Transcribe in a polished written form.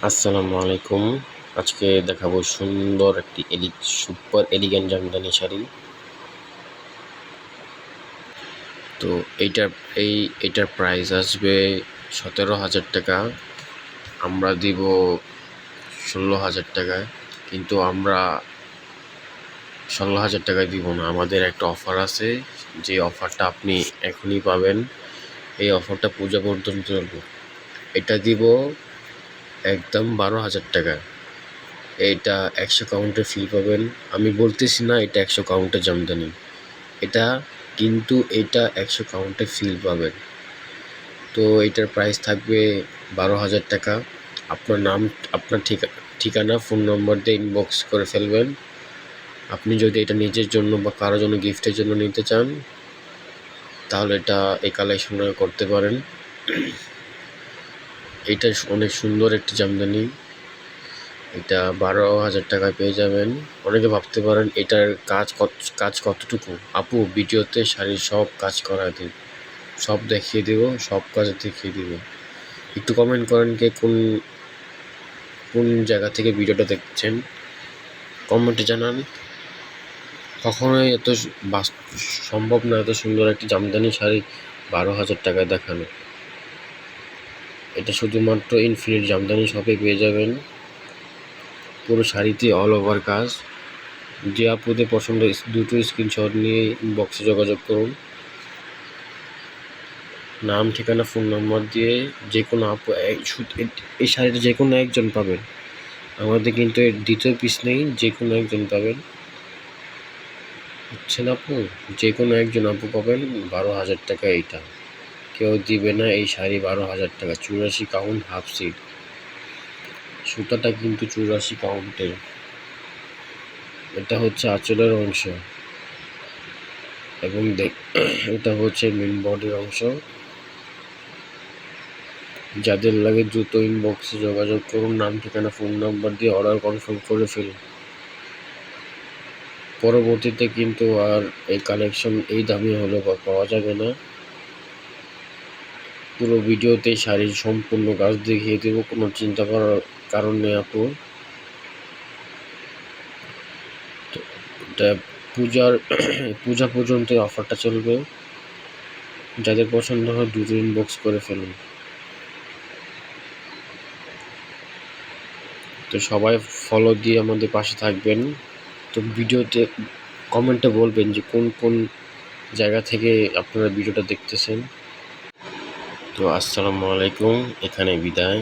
আসসালামু আলাইকুম। আজকে দেখাবো সুন্দর একটি সুপার এলিগেন্ট জামদানি শাড়ি। তো এইটার এইটার প্রাইস আসবে ১৭,০০০ টাকা। আমরা দিব ১৬,০০০ টাকায়, কিন্তু আমরা ১৬,০০০ টাকায় দিব না। আমাদের একটা অফার আছে, যে অফারটা আপনি এখনই পাবেন। এই অফারটা পূজা পর্যন্ত চলবে। এটা দিব একদম ১২,০০০ টাকা। এটা ১০০ কাউন্টের ফ্রি পাবেন। আমি বলতেছি না এটা ১০০ কাউন্টের জামদানি, এটা কিন্তু এটা ১০০ কাউন্টের ফিল পাবেন। তো এটার প্রাইস থাকবে ১২,০০০ টাকা। আপনার নাম, আপনার ঠিকানা, ফোন নম্বর দিয়ে ইনবক্স করে ফেলবেন। আপনি যদি এটা নিজের জন্য বা কারোর জন্য গিফটের জন্য নিতে চান, তাহলে এটা এই কালেকশনটা করতে পারেন। এটা অনেক সুন্দর একটি জামদানি। এটা ১২,০০০ টাকায় পেয়ে যাবেন। অনেকে ভাবতে পারেন এটার কাজ কতটুকু। আপু, ভিডিওতে শাড়ির সব কাজ করা দিই, সব দেখিয়ে দেব, সব কাজ দেখিয়ে দেব। একটু কমেন্ট করেন কে কোন কোন জায়গা থেকে ভিডিওটা দেখছেন, কমেন্টে জানান। কখনোই এত সম্ভব না এত সুন্দর একটি জামদানি শাড়ি ১২,০০০ টাকায় দেখানো। এটা শুধুমাত্র ইনফিনিট জামদানি শপে পেয়ে যাবেন। পুরো শাড়িতে অল ওভার কাজ। যে আপুদের পছন্দ, দুটো স্ক্রিনশট নিয়ে ইনবক্সে যোগাযোগ করুন। নাম, ঠিকানা, ফোন নম্বর দিয়ে যে কোনো আপু, এই শাড়িটা যে কোনো একজন পাবেন। আমাদের কিন্তু এর দ্বিতীয় পিস নেই, যে কোনো একজন পাবেন। বুঝছেন আপু? যে কোনো একজন আপু পাবেন ১২,০০০ টাকা। এইটা কেউ দিবে না এই শাড়ি ১২,০০০ টাকা। ৮৪ কাউন্ট হাফ সিট, সুতাটা কিন্তু ৮৪ কাউন্টের। এটা হচ্ছে আঁচলের অংশ এবং এটা হচ্ছে মেন বডির অংশ। যাদের লাগে দ্রুত ইনবক্সে যোগাযোগ করুন। নাম, ঠিকানা, ফোন নাম্বার দিয়ে অর্ডার কনফার্ম করে ফেলুন। পরবর্তীতে কিন্তু আর এই কালেকশন এই দামে হলে পাওয়া যাবে না। পুরো ভিডিওতে শাড়ির সম্পূর্ণ কাজ দেখিয়ে দেব, কোনো চিন্তা করার কারণ নেই আপু। এটা পূজা পর্যন্ত অফারটা চলবে। যাদের পছন্দ হয় দ্রুত ইনবক্স করে ফেলুন। তো সবাই ফলো দিয়ে আমাদের পাশে থাকবেন। তো ভিডিওতে কমেন্টে বলবেন যে কোন কোন জায়গা থেকে আপনারা ভিডিওটা দেখতেছেন। তো আসসালামু আলাইকুম, এখানে বিদায়।